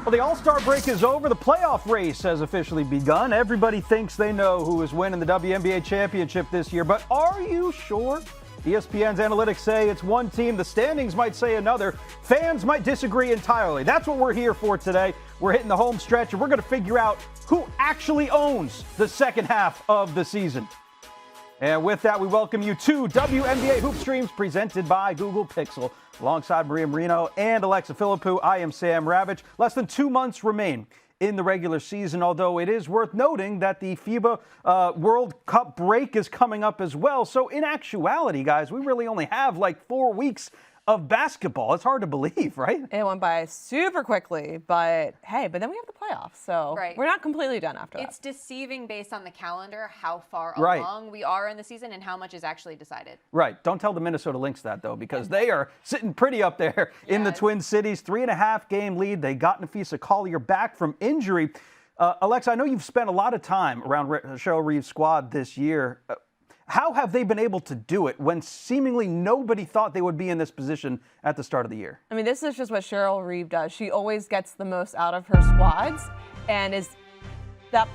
Well, the All-Star break is over. The playoff race has officially begun. Everybody thinks they know who is winning the WNBA championship this year, but are you sure? ESPN's analytics say it's one team. The standings might say another. Fans might disagree entirely. That's what we're here for today. We're hitting the home stretch, and we're going to figure out who actually owns the second half of the season. And with that, we welcome you to WNBA Hoop Streams presented by Google Pixel. Alongside Marino and Alexa Philippou, I am Sam Ravech. Less than 2 months remain in the regular season, although it is worth noting that the FIBA World Cup break is coming up as well. So in actuality, guys, we really only have like 4 weeks of basketball. It's hard to believe, right? It went by super quickly, but hey, then we have the playoffs, so we're not completely done after that. It's deceiving based on the calendar how far along we are in the season and how much is actually decided. Right. Don't tell the Minnesota Lynx that, though, because they are sitting pretty up there in the Twin Cities. 3.5 game lead. They got Aneesah Collier back from injury. Alexa, I know you've spent a lot of time around Cheryl Reeve's squad this year. How have they been able to do it when seemingly nobody thought they would be in this position at the start of the year? I mean, this is just what Cheryl Reeve does. She always gets the most out of her squads and is that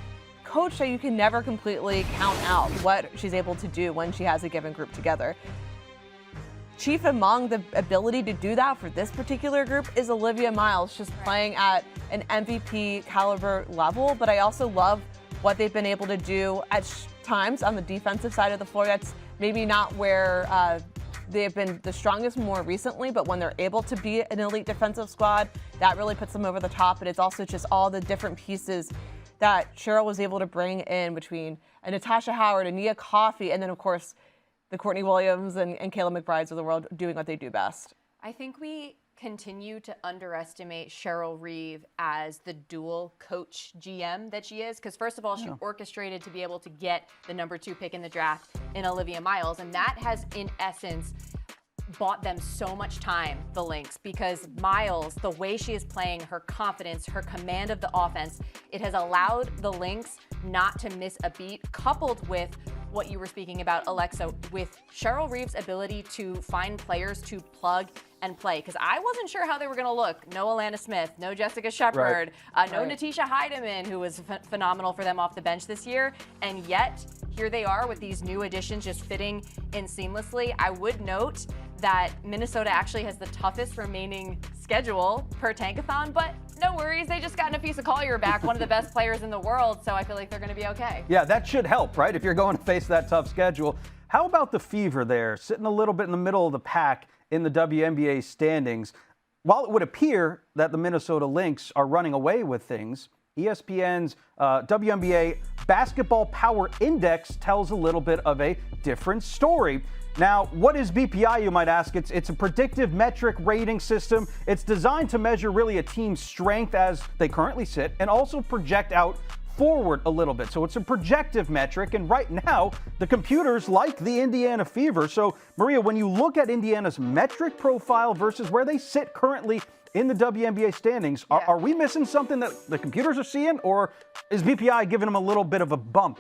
coach that you can never completely count out what she's able to do when she has a given group together. Chief among the ability to do that for this particular group is Olivia Miles, just playing at an MVP caliber level, but I also love what they've been able to do at times on the defensive side of the floor. That's maybe not where they've been the strongest more recently, but when they're able to be an elite defensive squad, that really puts them over the top. And it's also just all the different pieces that Cheryl was able to bring in between a Natasha Howard, a Nia Coffey, and then, of course, the Courtney Williams and Kayla McBrides of the world doing what they do best. I think we continue to underestimate Cheryl Reeve as the dual coach GM that she is, because first of all, she orchestrated to be able to get the number 2 pick in the draft in Olivia Miles, and that has in essence bought them so much time, the Lynx, because Miles, the way she is playing, her confidence, her command of the offense, it has allowed the Lynx not to miss a beat, coupled with what you were speaking about, Alexa, with Cheryl Reeve's ability to find players to plug and play. Because I wasn't sure how they were going to look. No Alana Smith, no Jessica Shepard, no Natisha Heidemann, who was phenomenal for them off the bench this year. And yet, here they are with these new additions just fitting in seamlessly. I would note that Minnesota actually has the toughest remaining schedule per Tankathon, but no worries. They just got Aneesah Collier back, one of the best players in the world, so I feel like they're going to be okay. Yeah, that should help, right, if you're going to face that tough schedule. How about the Fever there, sitting a little bit in the middle of the pack in the WNBA standings? While it would appear that the Minnesota Lynx are running away with things, ESPN's WNBA Basketball Power Index tells a little bit of a different story. Now, what is BPI, you might ask? It's a predictive metric rating system. It's designed to measure really a team's strength as they currently sit and also project out forward a little bit. So it's a projective metric, and right now, the computers like the Indiana Fever. So, Maria, when you look at Indiana's metric profile versus where they sit currently in the WNBA standings, are we missing something that the computers are seeing, or is BPI giving them a little bit of a bump?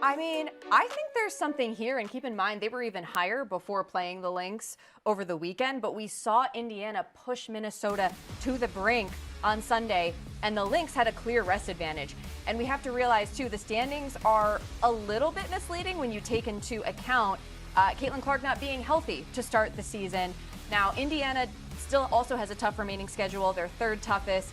I mean, I think there's something here, and keep in mind, they were even higher before playing the Lynx over the weekend, but we saw Indiana push Minnesota to the brink on Sunday, and the Lynx had a clear rest advantage. And we have to realize, too, the standings are a little bit misleading when you take into account Caitlin Clark not being healthy to start the season. Now, Indiana still also has a tough remaining schedule, their third toughest.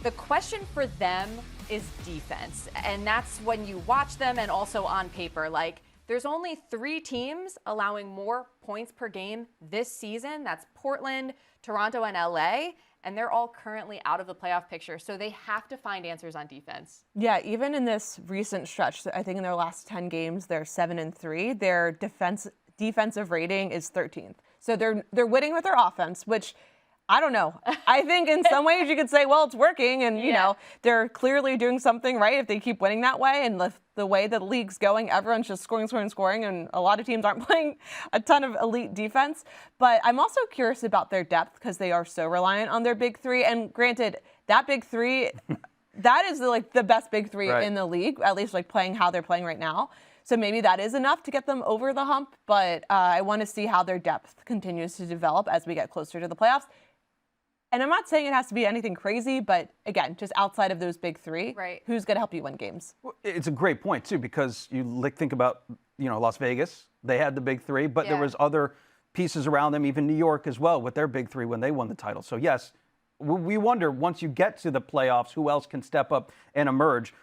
The question for them is defense, and that's when you watch them and also on paper. Like, there's only 3 teams allowing more points per game this season. That's Portland, Toronto, and LA, and they're all currently out of the playoff picture, so they have to find answers on defense. Yeah, even in this recent stretch, I think in their last 10 games, they're 7-3. Their defensive rating is 13th. So they're winning with their offense, which I don't know. I think in some ways you could say, well, it's working, and you know, they're clearly doing something right if they keep winning that way. And the way the league's going, everyone's just scoring, and a lot of teams aren't playing a ton of elite defense. But I'm also curious about their depth because they are so reliant on their big 3. And granted, that big 3, that is the best big 3 in the league, at least playing how they're playing right now. So maybe that is enough to get them over the hump. But I want to see how their depth continues to develop as we get closer to the playoffs. And I'm not saying it has to be anything crazy, but again, just outside of those big three, right, who's going to help you win games? It's a great point, too, because you think about, Las Vegas. They had the big three, but there was other pieces around them, even New York as well, with their big three when they won the title. So, yes, we wonder, once you get to the playoffs, who else can step up and emerge.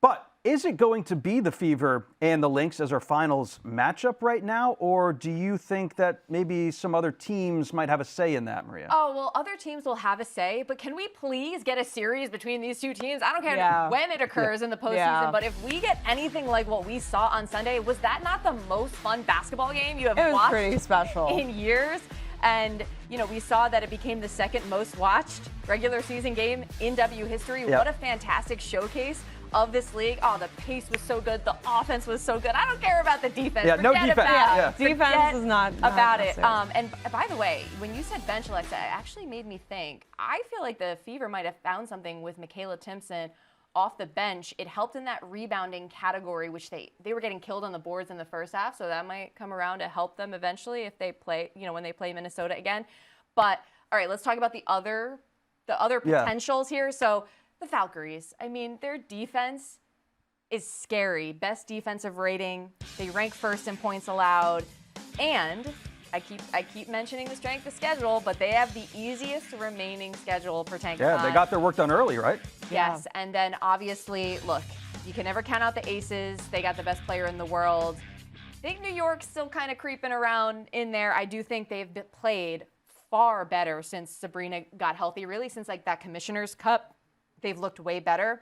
But is it going to be the Fever and the Lynx as our finals matchup right now, or do you think that maybe some other teams might have a say in that, Maria? Oh, well, other teams will have a say, but can we please get a series between these two teams? I don't care when it occurs in the postseason, but if we get anything like what we saw on Sunday, was that not the most fun basketball game you have watched pretty special in years? And, we saw that it became the second most watched regular season game in W history. What a fantastic showcase of this league. Oh, the pace was so good. The offense was so good. I don't care about the defense. Yeah, no defense. Defense is not about it. And by the way, when you said bench, Alexa, it actually made me think. I feel like the Fever might have found something with Michaela Timpson off the bench. It helped in that rebounding category, which they were getting killed on the boards in the first half. So that might come around to help them eventually if they play, when they play Minnesota again. But all right, let's talk about the other potentials here. So the Valkyries, their defense is scary. Best defensive rating. They rank first in points allowed. And I keep mentioning the strength of schedule, but they have the easiest remaining schedule per tank. Yeah, they got their work done early, right? Yes, and then obviously, look, you can never count out the aces. They got the best player in the world. I think New York's still kind of creeping around in there. I do think they've played far better since Sabrina got healthy, really since that Commissioner's Cup. They've looked way better.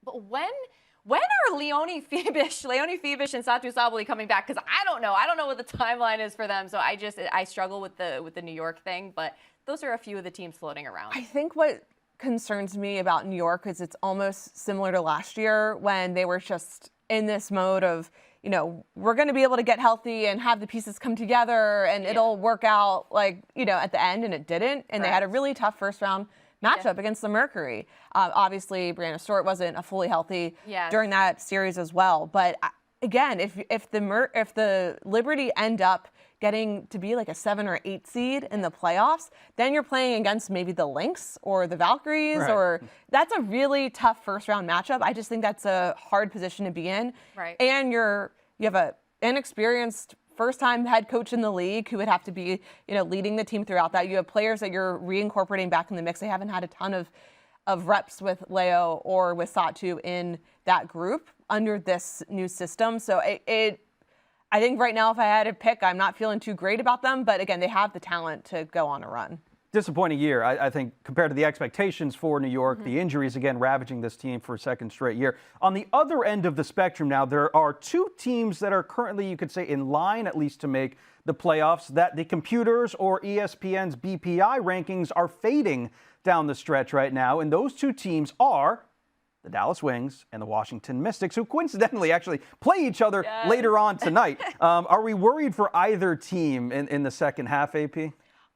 But when are Leonie Phoebish and Satu Sabali coming back? Because I don't know. I don't know what the timeline is for them. So I struggle with the New York thing. But those are a few of the teams floating around. I think what concerns me about New York is it's almost similar to last year when they were just in this mode of, we're going to be able to get healthy and have the pieces come together and it'll work out at the end, and it didn't. And they had a really tough first round matchup against the Mercury. Obviously, Brianna Stewart wasn't fully healthy during that series as well. But again, if the Liberty end up getting to be a 7 or 8 seed in the playoffs, then you're playing against maybe the Lynx or the Valkyries, or that's a really tough first round matchup. I just think that's a hard position to be in. Right. And you have an inexperienced first-time head coach in the league who would have to be, leading the team throughout that. You have players that you're reincorporating back in the mix. They haven't had a ton of reps with Leo or with Satu in that group under this new system. So I think right now, if I had to pick, I'm not feeling too great about them. But again, they have the talent to go on a run. Disappointing year, I think, compared to the expectations for New York. The injuries, again, ravaging this team for a second straight year. On the other end of the spectrum now, there are two teams that are currently, you could say, in line, at least to make the playoffs, that the computers or ESPN's BPI rankings are fading down the stretch right now. And those two teams are the Dallas Wings and the Washington Mystics, who coincidentally actually play each other later on tonight. Are we worried for either team in the second half, AP?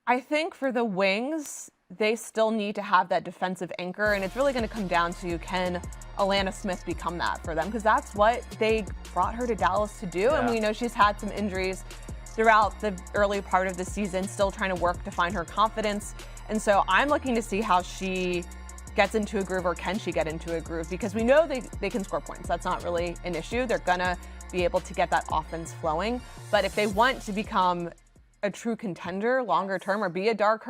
I think for the Wings, they still need to have that defensive anchor, and it's really going to come down to, can Alana Smith become that for them? Because that's what they brought her to Dallas to do, and we know she's had some injuries throughout the early part of the season, still trying to work to find her confidence. And so I'm looking to see how she gets into a groove, or can she get into a groove? Because we know they can score points. That's not really an issue. They're going to be able to get that offense flowing. But if they want to become a true contender longer term, or be a dark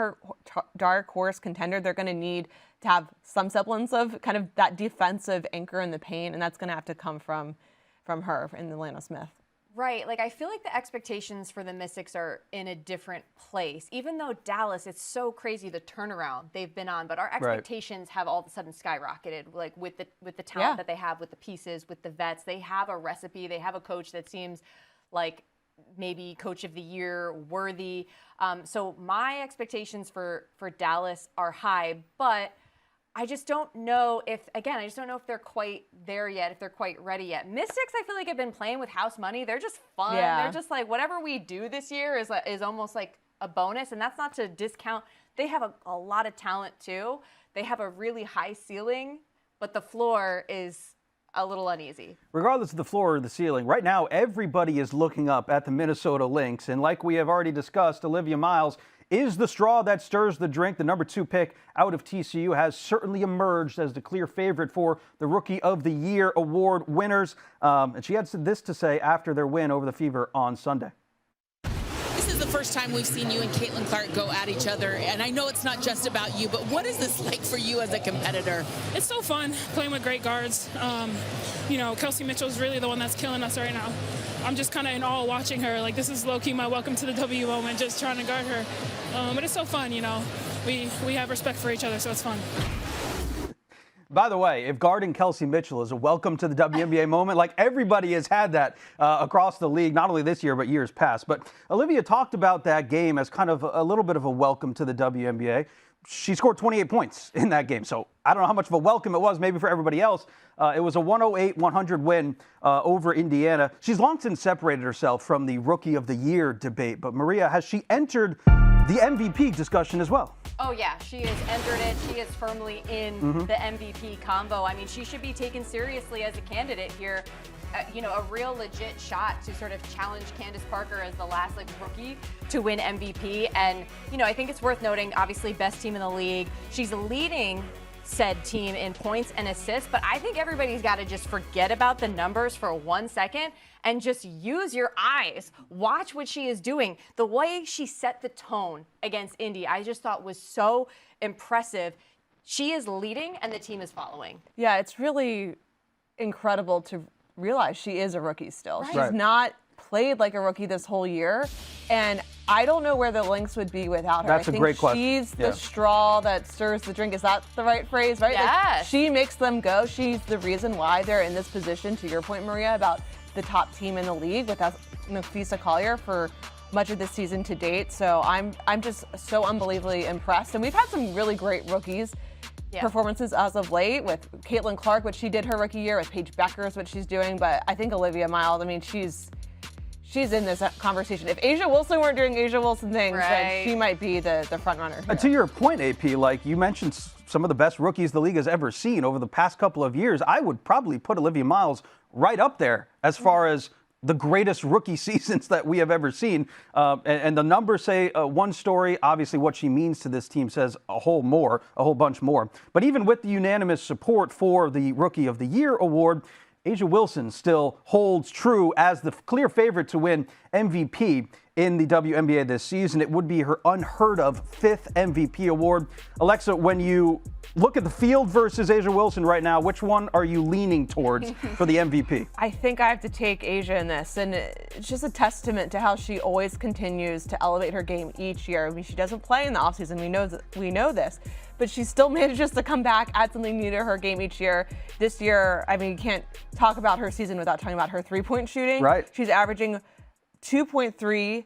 horse contender, they're going to need to have some semblance of kind of that defensive anchor in the paint, and that's going to have to come from her and Alana Smith. Right. I feel like the expectations for the Mystics are in a different place. Even though Dallas, it's so crazy the turnaround they've been on, but our expectations have all of a sudden skyrocketed. With the talent that they have, with the pieces, with the vets, they have a recipe. They have a coach that seems like maybe coach of the year worthy. So my expectations for Dallas are high, but I just don't know if they're quite there yet, if they're quite ready yet. Mystics, I feel like, have been playing with house money. They're just fun. Yeah. They're just whatever we do this year is almost like a bonus, and that's not to discount. They have a lot of talent too. They have a really high ceiling, but the floor is a little uneasy. Regardless of the floor or the ceiling, right now everybody is looking up at the Minnesota Lynx, and like we have already discussed, Olivia Miles is the straw that stirs the drink. The number 2 pick out of TCU has certainly emerged as the clear favorite for the Rookie of the Year award winners. And she had this to say after their win over the Fever on Sunday. This is the first time we've seen you and Caitlin Clark go at each other, and I know it's not just about you, but what is this like for you as a competitor? It's so fun playing with great guards. You know, Kelsey Mitchell's really the one that's killing us right now. I'm just kind of in awe watching her. Like, this is low-key my welcome to the W moment, just trying to guard her. But it's so fun, you know. We have respect for each other, so it's fun. By the way, if guarding Kelsey Mitchell is a welcome to the WNBA moment, like everybody has had that across the league, not only this year, but years past. But Olivia talked about that game as kind of a little bit of a welcome to the WNBA. She scored 28 points in that game, so I don't know how much of a welcome it was maybe for everybody else. It was a 108-100 win over Indiana. She's long since separated herself from the Rookie of the Year debate, but Maria, has she entered the MVP discussion as well? Oh, yeah, she has entered it. She is firmly in the MVP combo. I mean, she should be taken seriously as a candidate here. You know, a real legit shot to sort of challenge Candace Parker as the last rookie to win MVP. And, you know, I think it's worth noting, obviously, best team in the league. She's leading said team in points and assists, but I think everybody's got to just forget about the numbers for 1 second and just use your eyes. Watch what she is doing. The way she set the tone against Indy, I just thought was so impressive. She is leading and the team is following. Yeah, it's really incredible to realize she is a rookie still. Right. She's not played like a rookie this whole year, and I don't know where the Lynx would be without her. That's a great question. She's the straw that stirs the drink. Is that the right phrase, right? Yes. Like, she makes them go. She's the reason why they're in this position, to your point, Maria, about the top team in the league with Nafisa Collier for much of this season to date. So I'm just so unbelievably impressed. And we've had some really great rookies. Performances as of late with Caitlin Clark, what she did her rookie year, with Paige Beckers, what she's doing. But I think Olivia Miles, I mean, she's in this conversation. If A'ja Wilson weren't doing A'ja Wilson things, then she might be the front runner here. To your point, AP, like you mentioned some of the best rookies the league has ever seen over the past couple of years. I would probably put Olivia Miles right up there as far as the greatest rookie seasons that we have ever seen. And the numbers say one story. Obviously, what she means to this team says a whole bunch more. But even with the unanimous support for the Rookie of the Year award, A'ja Wilson still holds true as the clear favorite to win MVP in the WNBA this season. It would be her unheard of 5th MVP award. Alexa, when you look at the field versus A'ja Wilson right now, which one are you leaning towards for the MVP? I think I have to take A'ja in this, and it's just a testament to how she always continues to elevate her game each year. I mean, she doesn't play in the offseason, we know this, but she still manages to come back, add something new to her game each year. This year, I mean, you can't talk about her season without talking about her three-point shooting. Right. She's averaging 2.3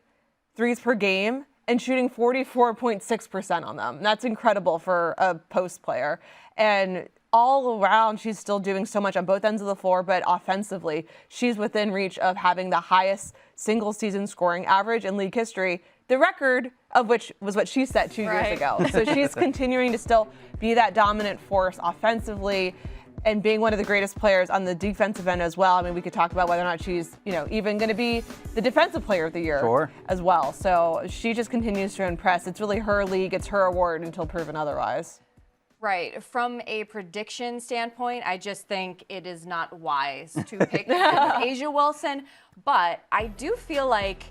threes per game and shooting 44.6% on them. And that's incredible for a post player. And all around, she's still doing so much on both ends of the floor, but offensively, she's within reach of having the highest single season scoring average in league history, the record of which was what she set 2 years ago. So she's continuing to still be that dominant force offensively and being one of the greatest players on the defensive end as well. I mean, we could talk about whether or not she's, even going to be the defensive player of the year as well. So she just continues to impress. It's really her league. It's her award until proven otherwise. Right. From a prediction standpoint, I just think it is not wise to pick A'ja Wilson. But I do feel like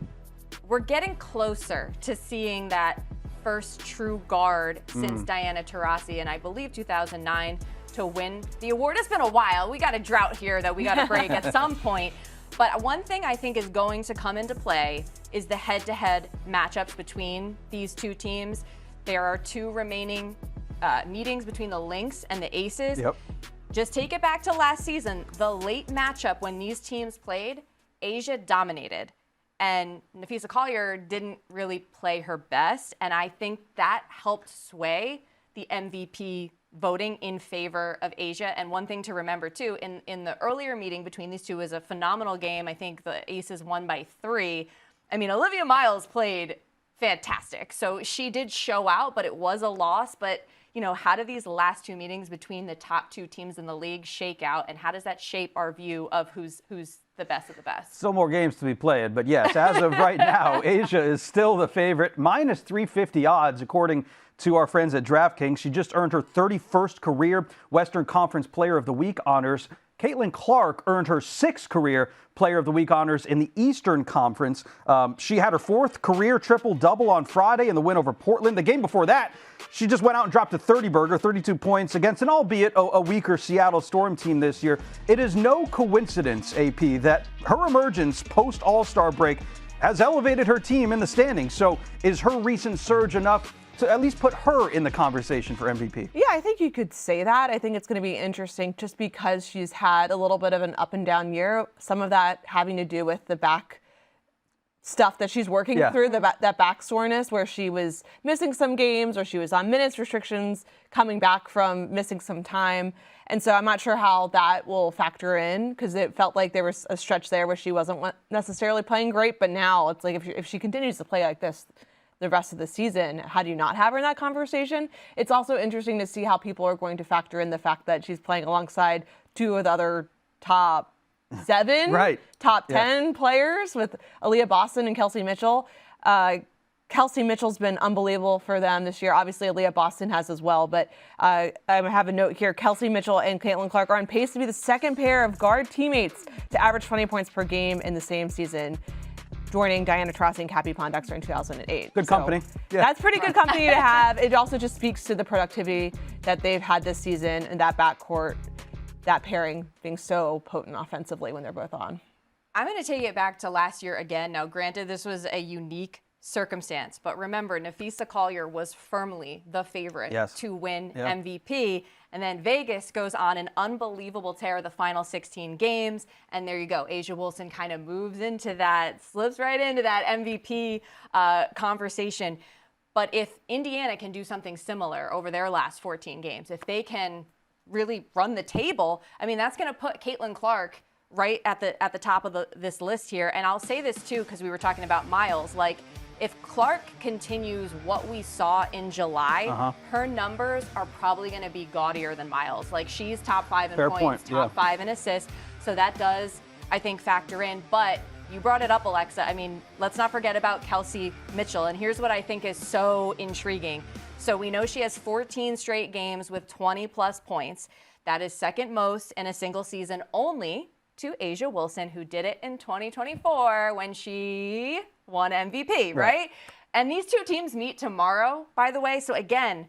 we're getting closer to seeing that first true guard since Diana Taurasi, and I believe 2009, to win the award. It's been a while. We got a drought here that we got to break at some point. But one thing I think is going to come into play is the head-to-head matchups between these two teams. There are 2 remaining meetings between the Lynx and the Aces. Just take it back to last season. The late matchup when these teams played, A'ja dominated. And Nafisa Collier didn't really play her best. And I think that helped sway the MVP voting in favor of A'ja. And one thing to remember, too, in the earlier meeting between these two was a phenomenal game. I think the Aces won by 3. I mean, Olivia Miles played fantastic. So she did show out, but it was a loss. But, how do these last 2 meetings between the top 2 teams in the league shake out? And how does that shape our view of who's the best of the best. Still more games to be played, but yes, as of right now, Asia is still the favorite. Minus 350 odds, according to our friends at DraftKings. She just earned her 31st career Western Conference Player of the Week honors. Caitlin Clark earned her 6th career Player of the Week honors in the Eastern Conference. She had her 4th career triple-double on Friday in the win over Portland. The game before that, she just went out and dropped a 30-burger, 32 points, against an albeit a weaker Seattle Storm team this year. It is no coincidence, AP, that her emergence post-All-Star break has elevated her team in the standings. So is her recent surge enough to at least put her in the conversation for MVP? Yeah, I think you could say that. I think it's going to be interesting just because she's had a little bit of an up and down year. Some of that having to do with the back stuff that she's working through, that back soreness where she was missing some games or she was on minutes restrictions, coming back from missing some time. And so I'm not sure how that will factor in, because it felt like there was a stretch there where she wasn't necessarily playing great. But now it's like if she continues to play like this the rest of the season, how do you not have her in that conversation? It's also interesting to see how people are going to factor in the fact that she's playing alongside two of the other top 7, top 10 players with Aaliyah Boston and Kelsey Mitchell. Kelsey Mitchell's been unbelievable for them this year. Obviously, Aaliyah Boston has as well. But I have a note here. Kelsey Mitchell and Caitlin Clark are on pace to be the second pair of guard teammates to average 20 points per game in the same season, joining Diana Taurasi and Cappie Pondexter in 2008. Good company. That's pretty good company to have. It also just speaks to the productivity that they've had this season and that backcourt, that pairing being so potent offensively when they're both on. I'm going to take it back to last year again. Now, granted, this was a unique circumstance, but remember, Napheesa Collier was firmly the favorite to win MVP. And then Vegas goes on an unbelievable tear the final 16 games. And there you go. A'ja Wilson kind of moves into that, slips right into that MVP conversation. But if Indiana can do something similar over their last 14 games, if they can really run the table, I mean, that's going to put Caitlin Clark right at the top of this list here. And I'll say this too, because we were talking about Miles. Like, if Clark continues what we saw in July, her numbers are probably going to be gaudier than Miles. Like, she's top 5 in points, top 5 in assists. So that does, I think, factor in. But you brought it up, Alexa. I mean, let's not forget about Kelsey Mitchell. And here's what I think is so intriguing. So we know she has 14 straight games with 20-plus points. That is second most in a single season, only to A'ja Wilson, who did it in 2024 when she won MVP, right? And these two teams meet tomorrow, by the way. So again,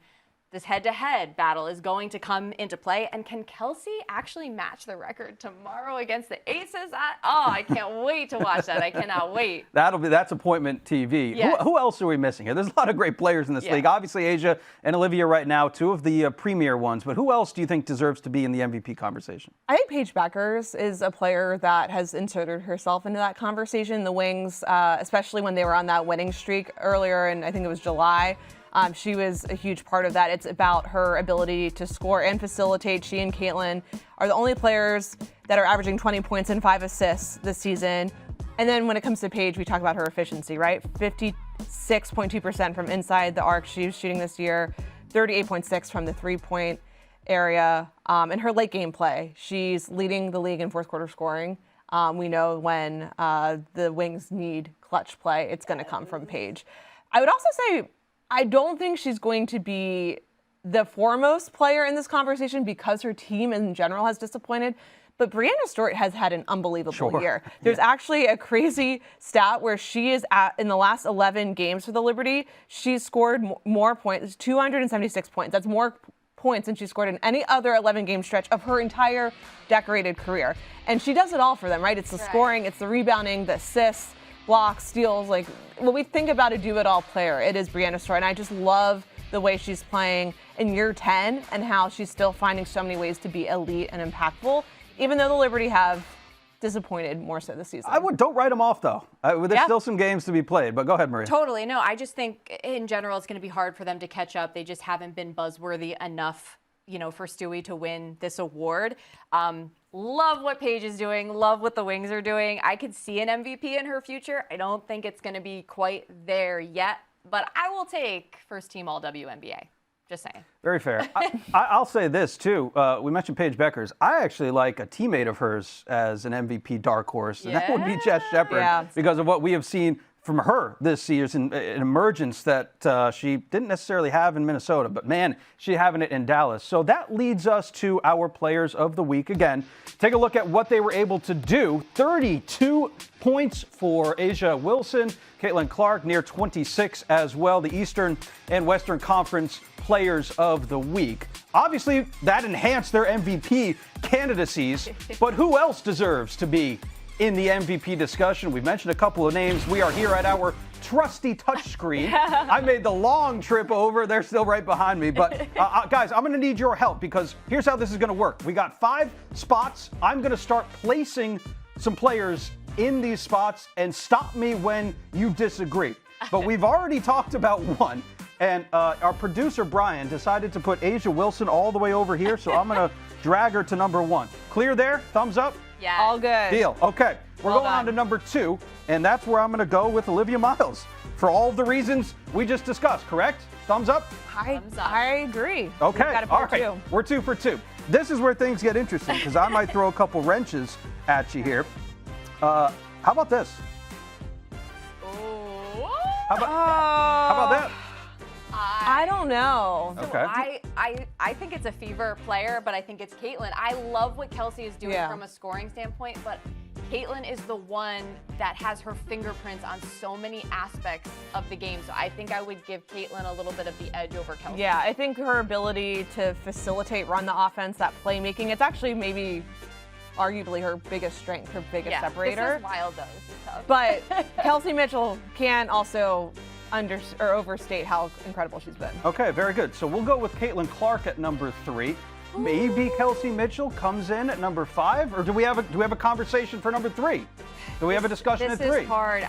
this head-to-head battle is going to come into play. And can Kelsey actually match the record tomorrow against the Aces? I can't wait to watch that. I cannot wait. That's appointment TV. Yes. Who else are we missing here? There's a lot of great players in this league. Obviously, A'ja and Olivia right now, two of the premier ones. But who else do you think deserves to be in the MVP conversation? I think Paige Bueckers is a player that has inserted herself into that conversation. The Wings, especially when they were on that winning streak earlier in, I think it was July, she was a huge part of that. It's about her ability to score and facilitate. She and Caitlin are the only players that are averaging 20 points and 5 assists this season. And then when it comes to Paige, we talk about her efficiency, right? 56.2% from inside the arc she was shooting this year, 38.6% from the three-point area. And her late game play, she's leading the league in fourth quarter scoring. We know when the Wings need clutch play, it's going to come from Paige. I would also say, I don't think she's going to be the foremost player in this conversation because her team in general has disappointed. But Brianna Stewart has had an unbelievable year. There's actually a crazy stat where she is in the last 11 games for the Liberty, she's scored more points, 276 points. That's more points than she scored in any other 11-game stretch of her entire decorated career. And she does it all for them, right? It's the scoring, it's the rebounding, the assists, blocks, steals. Like, when we think about a do-it-all player, it is Brianna Stewart. And I just love the way she's playing in year 10 and how she's still finding so many ways to be elite and impactful, even though the Liberty have disappointed more so this season. Don't write them off, though. There's still some games to be played, but go ahead, Maria. Totally. No, I just think in general it's going to be hard for them to catch up. They just haven't been buzzworthy enough, for Stewie to win this award. Love what Paige is doing. Love what the Wings are doing. I could see an MVP in her future. I don't think it's going to be quite there yet, but I will take first team all WNBA. Just saying. Very fair. I'll say this, too. We mentioned Paige Beckers. I actually like a teammate of hers as an MVP dark horse, and that would be Jess Shepard because of what we have seen from her this season, an emergence that she didn't necessarily have in Minnesota, but man, she's having it in Dallas. So that leads us to our players of the week. Again, take a look at what they were able to do. 32 points for A'ja Wilson, Caitlin Clark near 26 as well, the Eastern and Western Conference players of the week. Obviously, that enhanced their MVP candidacies, but who else deserves to be in the MVP discussion? We've mentioned a couple of names. We are here at our trusty touchscreen. I made the long trip over. They're still right behind me. But guys, I'm going to need your help because here's how this is going to work. We got 5 spots. I'm going to start placing some players in these spots and stop me when you disagree. But we've already talked about one. And our producer, Brian, decided to put A'ja Wilson all the way over here. So I'm going to drag her to number 1. Clear there? Thumbs up? Yeah. All good. Deal. Okay. We're going on to number 2, and that's where I'm going to go with Olivia Miles for all the reasons we just discussed, correct? Thumbs up? I agree. Okay. All right. We're 2 for 2. This is where things get interesting because I might throw a couple wrenches at you here. How about this? How about that? I don't know. Okay. I think it's a fever player, but I think it's Caitlin. I love what Kelsey is doing from a scoring standpoint, but Caitlin is the one that has her fingerprints on so many aspects of the game. So I think I would give Caitlin a little bit of the edge over Kelsey. Yeah, I think her ability to facilitate, run the offense, that playmaking, it's actually maybe arguably her biggest strength, her biggest separator. This is wild, though. This is tough. But Kelsey Mitchell can also overstate how incredible she's been. Okay, very good. So we'll go with Caitlin Clark at number 3. Maybe Kelsey Mitchell comes in at number 5, or do we have a conversation for number 3? Do we have a discussion at 3? This is hard.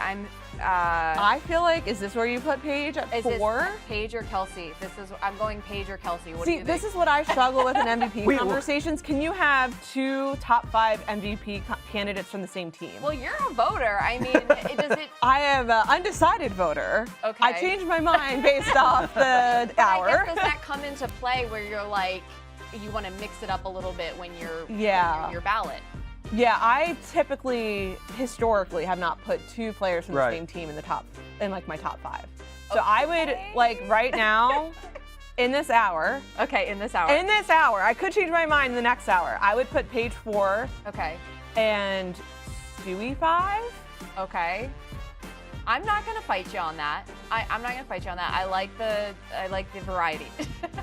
I feel like, is this where you put Paige at 4? Paige or Kelsey? I'm going Paige or Kelsey. What do you think? This is what I struggle with in MVP conversations. Can you have 2 top 5 MVP candidates from the same team? Well, you're a voter. I mean, does it? I am an undecided voter. Okay. I changed my mind based off the hour. I guess does that come into play where you're like, you want to mix it up a little bit when you're your ballot? Yeah, I typically, historically, have not put 2 players from the same team in my top 5. So I would, right now, in this hour. Okay, in this hour. In this hour, I could change my mind in the next hour. I would put Paige 4. Okay. And Stewie 5. Okay. I'm not gonna fight you on that. I'm not gonna fight you on that. I like the variety.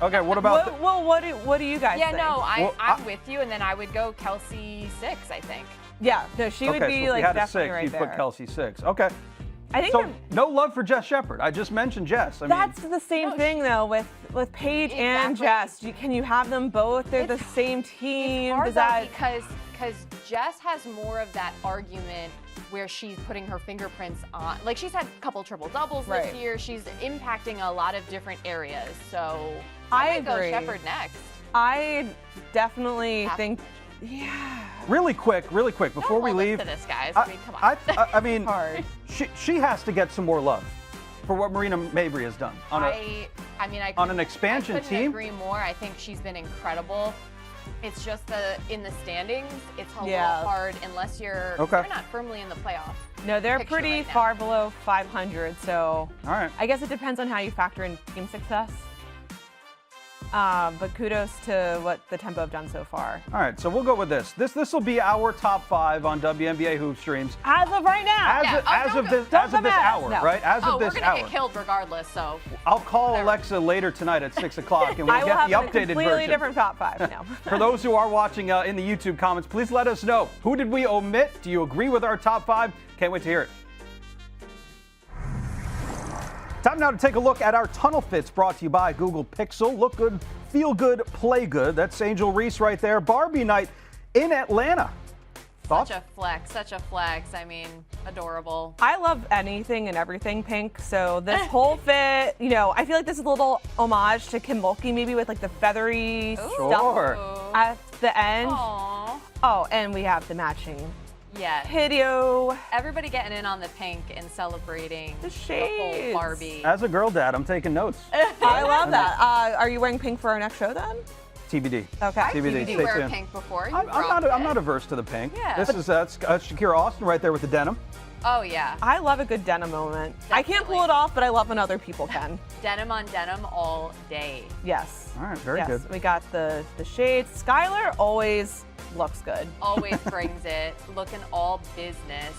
Okay, what about? What do you guys think? Yeah, no, I'm with you, and then I would go Kelsey 6. I think. Yeah, no, she would be so definitely right there. You put Kelsey 6. Okay. I think so. No love for Jess Shepard. I just mentioned Jess. That's the same thing though with Paige and Jess. Can you have them both? They're the same team. It's hard because Jess has more of that argument where she's putting her fingerprints on. Like, she's had a couple triple doubles this year. She's impacting a lot of different areas. So I would go Shepard next. I definitely think. Yeah. Really quick, before we leave. To this, guys. I mean, come on. I mean, hard. She has to get some more love for what Marina Mabrey has done on an expansion team. I couldn't agree more. I think she's been incredible. It's just in the standings, it's a little hard unless you're not firmly in the playoff. No, they're pretty far below 500. So all right. I guess it depends on how you factor in team success. But kudos to what the Tempo have done so far. All right, so we'll go with this. This will be our top 5 on WNBA Hoop Streams. As of right now. As of this hour, right? As of this hour. We're going to get killed regardless, so. I'll call Alexa later tonight at 6 o'clock, and we'll get the updated version. I will have a completely different top 5 now. For those who are watching in the YouTube comments, please let us know. Who did we omit? Do you agree with our top 5? Can't wait to hear it. Time now to take a look at our tunnel fits brought to you by Google Pixel. Look good, feel good, play good. That's Angel Reese right there. Barbie night in Atlanta. Thoughts? Such a flex. I mean, adorable. I love anything and everything pink. So this whole fit, I feel like this is a little homage to Kim Mulkey, maybe with the feathery stuff at the end. Aww. Oh, and we have the matching Yes. Hideo. Everybody getting in on the pink and celebrating The the whole shades. Barbie. As a girl dad, I'm taking notes. I love that. Are you wearing pink for our next show then? TBD. Okay. TBD. Did you Stay wear tuned. pink before? You I'm rocked not it. averse to the pink. Yeah. This is Shakira Austin right there with the denim. Oh, yeah. I love a good denim moment. I can't pull Definitely. it off, but I love when other people can. Denim on denim all day. Yes. All right, very yes. good. We got the shades. Skylar always looks good. Always brings it. Looking all business.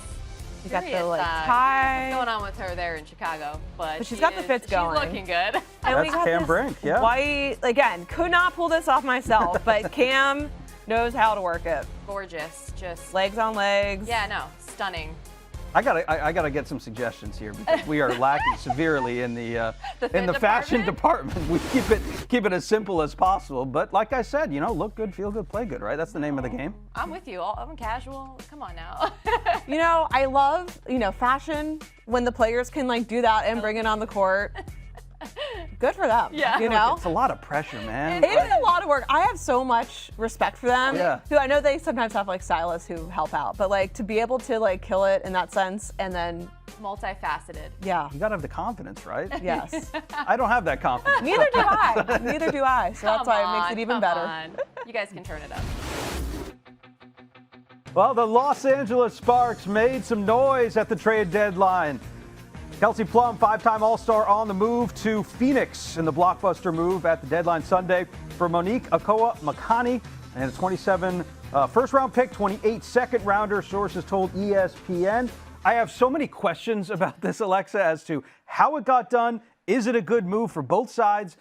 You got the Curious, tie. What's going on with her there in Chicago? But she's got the fits going. She's looking good. And we That's got Cam this Brink, yeah. White, again, could not pull this off myself, but Cam knows how to work it. Gorgeous. Just Legs on legs. yeah, no, stunning. I gotta get some suggestions here because we are lacking severely in the fit fashion department. We keep it as simple as possible. But like I said, look good, feel good, play good, right? That's the name of the game. I'm with you. I'm casual. Come on now. I love, fashion when the players can do that and bring it on the court. Good for them. Yeah. It's a lot of pressure, man. It is a lot of work. I have so much respect for them. Yeah. Who I know they sometimes have stylists who help out, but to be able to kill it in that sense and then Multifaceted. yeah. You gotta have the confidence, right? Yes. I don't have that confidence. Neither do I. Neither do I. So that's Come why it on, makes it even come better. on. You guys can turn it up. Well, the Los Angeles Sparks made some noise at the trade deadline. Kelsey Plum, 5-time All-Star, on the move to Phoenix in the blockbuster move at the deadline Sunday for Monique Makani and a 27 first-round pick, 28 second-rounder, sources told ESPN. I have so many questions about this, Alexa, as to how it got done. Is it a good move for both sides?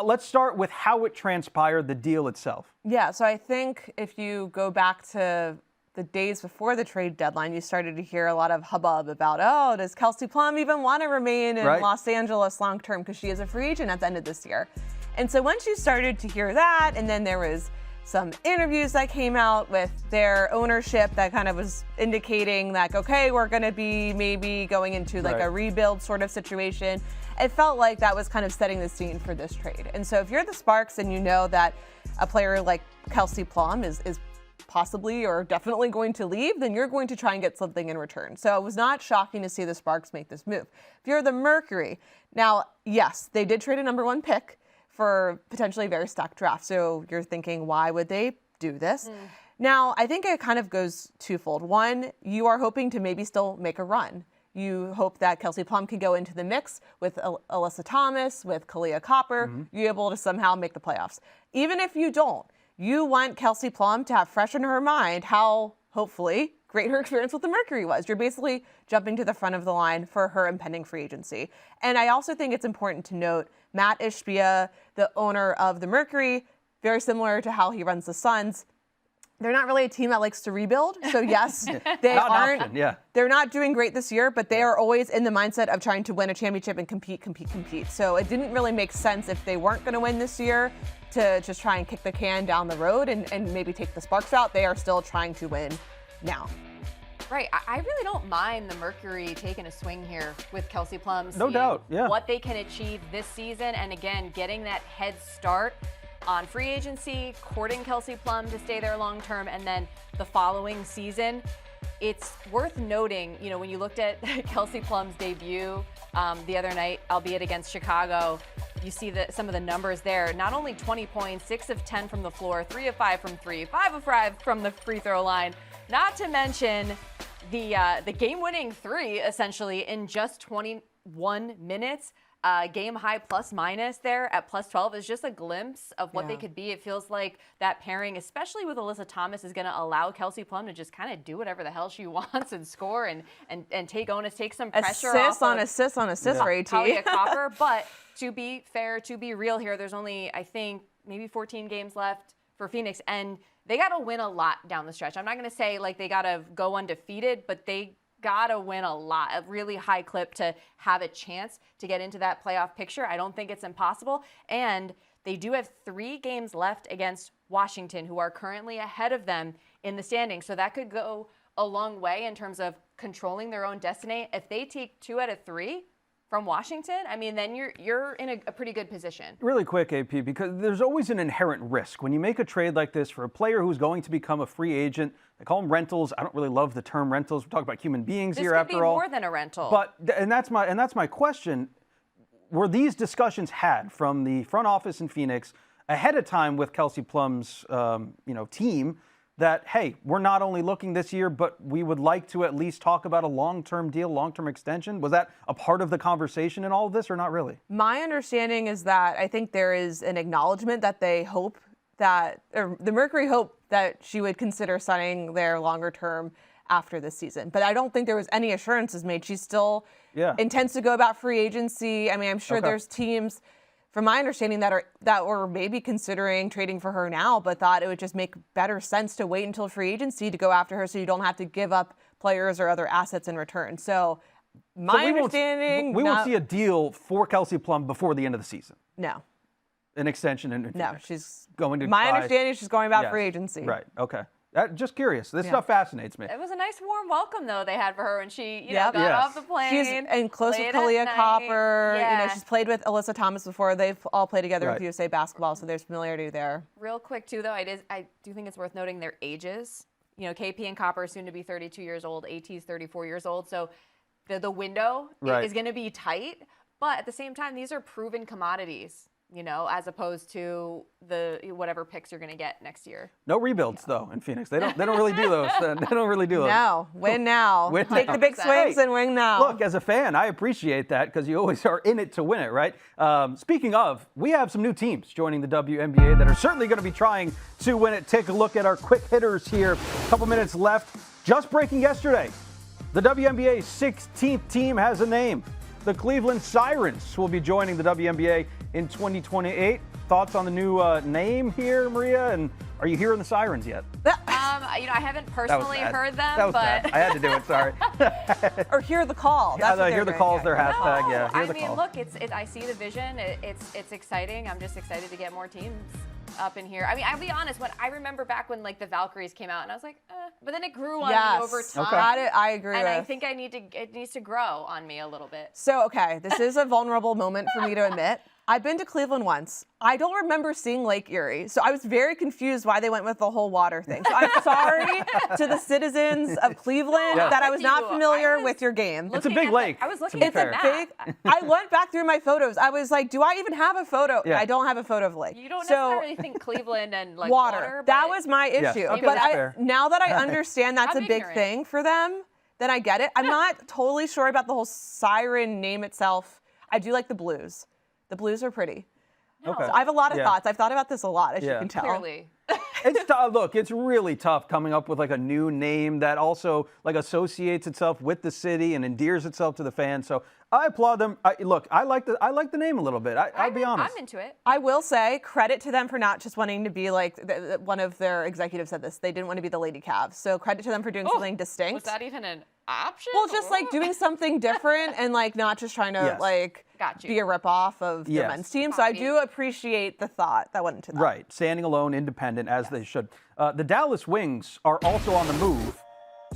Let's start with how it transpired, the deal itself. Yeah, so I think if you go back to the days before the trade deadline, you started to hear a lot of hubbub about, does Kelsey Plum even want to remain in Los Angeles long term because she is a free agent at the end of this year? And so once you started to hear that, and then there was some interviews that came out with their ownership that kind of was indicating that, okay, we're going to be maybe going into a rebuild sort of situation. It felt like that was kind of setting the scene for this trade. And so if you're the Sparks and you know that a player like Kelsey Plum is possibly or definitely going to leave, then you're going to try and get something in return. So it was not shocking to see the Sparks make this move. If you're the Mercury, now, yes, they did trade a number 1 pick for potentially a very stacked draft. So you're thinking, why would they do this? Now, I think it kind of goes twofold. One, you are hoping to maybe still make a run. You hope that Kelsey Plum can go into the mix with Alyssa Thomas, with Kalia Copper. You're able to somehow make the playoffs. Even if you don't, you want Kelsey Plum to have fresh in her mind how, hopefully, great her experience with the Mercury was. You're basically jumping to the front of the line for her impending free agency. And I also think it's important to note Matt Ishbia, the owner of the Mercury, very similar to how he runs the Suns. They're not really a team that likes to rebuild. So yes, they aren't. Option, yeah. They're not doing great this year, but they are always in the mindset of trying to win a championship and compete. So it didn't really make sense if they weren't going to win this year to just try and kick the can down the road and maybe take the Sparks out. They are still trying to win now. Right. I really don't mind the Mercury taking a swing here with Kelsey Plum. No doubt, yeah. What they can achieve this season, and again, getting that head start on free agency, courting Kelsey Plum to stay there long term, and then the following season. It's worth noting, when you looked at Kelsey Plum's debut the other night, albeit against Chicago, you see some of the numbers there. Not only 20 points, 6 of 10 from the floor, 3 of 5 from 3, 5 of 5 from the free throw line. Not to mention the game-winning 3, essentially, in just 21 minutes. Game high plus minus there at plus 12 is just a glimpse of what they could be. It feels like that pairing, especially with Alyssa Thomas, is going to allow Kelsey Plum to just kind of do whatever the hell she wants and score and take onus, take some pressure Assist off on assist on assist for AT. Kalia Copper. But to be fair, to be real here, there's only, I think, maybe 14 games left for Phoenix, and they got to win a lot down the stretch. I'm not going to say they got to go undefeated, but they gotta win a lot, a really high clip to have a chance to get into that playoff picture. I don't think it's impossible. And they do have 3 games left against Washington, who are currently ahead of them in the standings. So that could go a long way in terms of controlling their own destiny. If they take 2 out of 3, from Washington, I mean, then you're in a pretty good position. Really quick, AP, because there's always an inherent risk when you make a trade like this for a player who's going to become a free agent. They call them rentals. I don't really love the term rentals. We're talking about human beings here, after all. This could be more than a rental. But and that's my question. Were these discussions had from the front office in Phoenix ahead of time with Kelsey Plum's team? That, hey, we're not only looking this year, but we would like to at least talk about a long-term deal, long-term extension. Was that a part of the conversation in all of this or not really? My understanding is that I think there is an acknowledgement that they hope that, or the Mercury hope that she would consider signing there longer term after this season. But I don't think there was any assurances made. She still intends to go about free agency. I mean, I'm sure there's teams, from my understanding, that were maybe considering trading for her now, but thought it would just make better sense to wait until free agency to go after her so you don't have to give up players or other assets in return. So my understanding... We won't see a deal for Kelsey Plum before the end of the season. No. An extension in No, she's going to... My understanding is she's going about free agency. Right, okay. Just curious. This stuff fascinates me. It was a nice warm welcome, though, they had for her when she got off the plane. She's in close with Kalia Copper. Yeah. She's played with Alyssa Thomas before. They've all played together with USA basketball, so there's familiarity there. Real quick, too, though, I do think it's worth noting their ages. KP and Copper are soon to be 32 years old. AT's 34 years old. So the window is going to be tight. But at the same time, these are proven commodities, as opposed to the whatever picks you're going to get next year. No rebuilds though in Phoenix. They don't really do those. They don't really do those. No, win now. Take the big swings and win now. Look, as a fan, I appreciate that because you always are in it to win it, right? Speaking of, we have some new teams joining the WNBA that are certainly going to be trying to win it. Take a look at our quick hitters here. A couple minutes left. Just breaking yesterday, the WNBA's 16th team has a name. The Cleveland Sirens will be joining the WNBA in 2028. Thoughts on the new name here, Maria? And are you hearing the Sirens yet? I haven't personally heard them, that was bad. I had to do it. Sorry. Or hear the call. That's what hear the call's their hashtag. No, Yeah, hear the call. Look, I see the vision. It's exciting. I'm just excited to get more teams up in here. I mean, I'll be honest. When I remember back when the Valkyries came out, and I was like, but then it grew on me over time. Okay. I agree. And I think it needs to grow on me a little bit. So, this is a vulnerable moment for me to admit. I've been to Cleveland once. I don't remember seeing Lake Erie, so I was very confused why they went with the whole water thing. So I'm sorry to the citizens of Cleveland that I was not familiar with your game. It's a big lake. I was looking at the map. I went back through my photos. I was like, do I even have a photo? Yeah. I don't have a photo of the lake. You don't necessarily think Cleveland and water. That was my issue. Yes. Okay, but now that I understand that's a big thing for them, then I get it. I'm not totally sure about the whole Siren name itself. I do like the blues. The blues are pretty. Okay. So I have a lot of thoughts. I've thought about this a lot, as you can tell. Clearly. Look, it's really tough coming up with a new name that also associates itself with the city and endears itself to the fans. So I applaud them. I like the name a little bit. I'll be honest. I'm into it. I will say credit to them for not just wanting to be one of their executives said this. They didn't want to be the Lady Cavs. So credit to them for doing something distinct. Was that even an option? Well, just doing something different and not just trying to be a ripoff of the men's team. So I do appreciate the thought that went into that. Right, standing alone, independent, as they should. The Dallas Wings are also on the move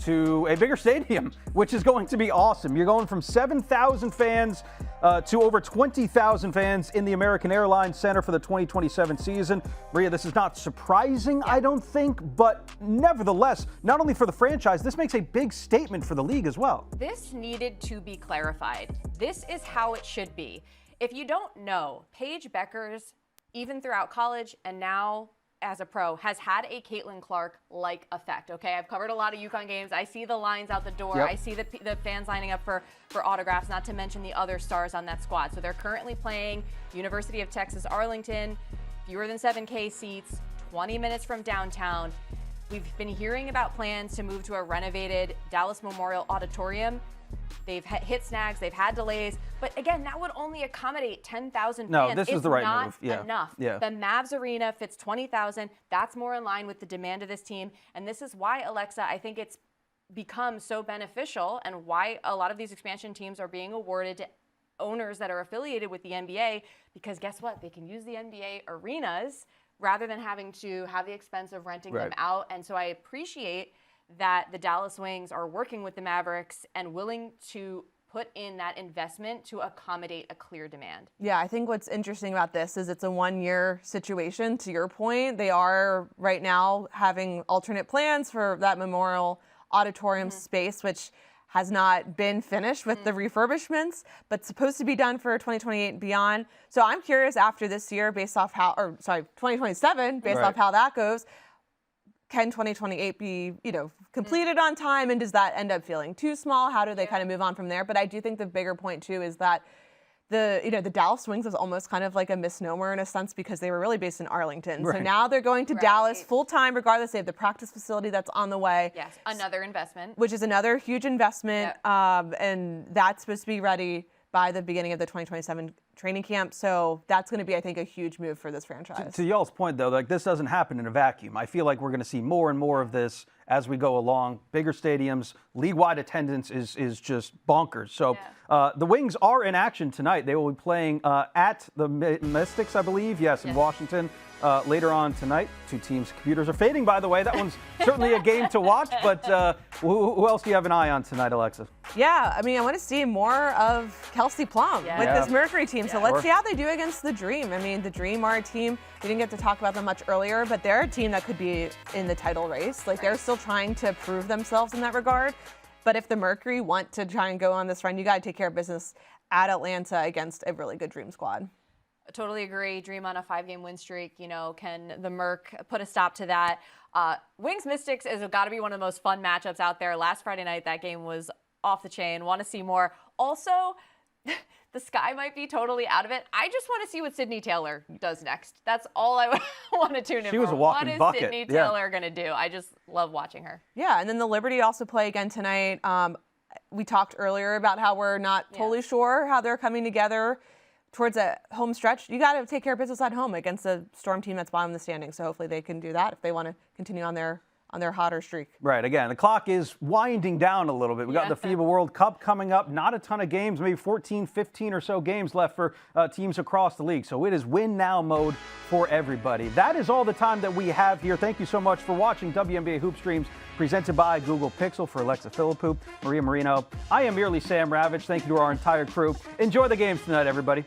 to a bigger stadium, which is going to be awesome. You're going from 7,000 fans to over 20,000 fans in the American Airlines Center for the 2027 season. Maria, this is not surprising, I don't think, but nevertheless, not only for the franchise, this makes a big statement for the league as well. This needed to be clarified. This is how it should be. If you don't know, Paige Bueckers, even throughout college and now as a pro, has had a Caitlin Clark-like effect, okay? I've covered a lot of UConn games. I see the lines out the door. Yep. I see the fans lining up for autographs, not to mention the other stars on that squad. So they're currently playing University of Texas Arlington, fewer than 7K seats, 20 minutes from downtown. We've been hearing about plans to move to a renovated Dallas Memorial Auditorium. They've hit snags, they've had delays, but again, that would only accommodate 10,000 fans. No, this is the right move. It's not enough. Yeah. The Mavs Arena fits 20,000. That's more in line with the demand of this team, and this is why, Alexa, I think it's become so beneficial and why a lot of these expansion teams are being awarded to owners that are affiliated with the NBA, because guess what? They can use the NBA arenas rather than having to have the expense of renting them out, and so I appreciate that the Dallas Wings are working with the Mavericks and willing to put in that investment to accommodate a clear demand. Yeah, I think what's interesting about this is it's a one-year situation. To your point, they are right now having alternate plans for that Memorial Auditorium space, which has not been finished with the refurbishments, but supposed to be done for 2028 and beyond. So I'm curious after this year, based off how, 2027, based off how that goes, can 2028 be, completed on time, and does that end up feeling too small? How do they kind of move on from there? But I do think the bigger point too is that the Dallas Wings was almost kind of like a misnomer in a sense because they were really based in Arlington. So now they're going to Dallas full time regardless. They have the practice facility that's on the way. Yes, another investment. Which is another huge investment. And that's supposed to be ready by the beginning of the 2027 training camp. So that's going to be, I think, a huge move for this franchise. To y'all's point, though, like this doesn't happen in a vacuum. I feel like we're going to see more and more of this as we go along. Bigger stadiums, league-wide attendance is just bonkers. So the Wings are in action tonight. They will be playing at the Mystics, I believe, in Washington. Later on tonight. Two teams' computers are fading, by the way. That one's certainly a game to watch, but who else do you have an eye on tonight, Alexa? Yeah, I mean, I want to see more of Kelsey Plum with this Mercury team. So let's see how they do against the Dream. I mean, the Dream are a team, we didn't get to talk about them much earlier, but they're a team that could be in the title race. Like, they're still trying to prove themselves in that regard. But if the Mercury want to try and go on this run, you got to take care of business at Atlanta against a really good Dream squad. Totally agree. Dream on a 5-game win streak. Can the Merc put a stop to that? Wings Mystics has got to be one of the most fun matchups out there. Last Friday night, that game was off the chain. Want to see more. Also, the Sky might be totally out of it. I just want to see what Sydney Taylor does next. That's all I want to tune in for. She was a walking bucket. What is Sydney Taylor going to do? I just love watching her. Yeah, and then the Liberty also play again tonight. We talked earlier about how we're not totally sure how they're coming together towards a home stretch. You got to take care of business at home against a Storm team that's bottom of the standing. So hopefully they can do that if they want to continue on their hotter streak. Right. Again, the clock is winding down a little bit. We got the FIBA World Cup coming up. Not a ton of games, maybe 14, 15 or so games left for teams across the league. So it is win now mode for everybody. That is all the time that we have here. Thank you so much for watching WNBA Hoop Streams, presented by Google Pixel. For Alexa Philippou, Marino, I am merely Sam Ravech. Thank you to our entire crew. Enjoy the games tonight, everybody.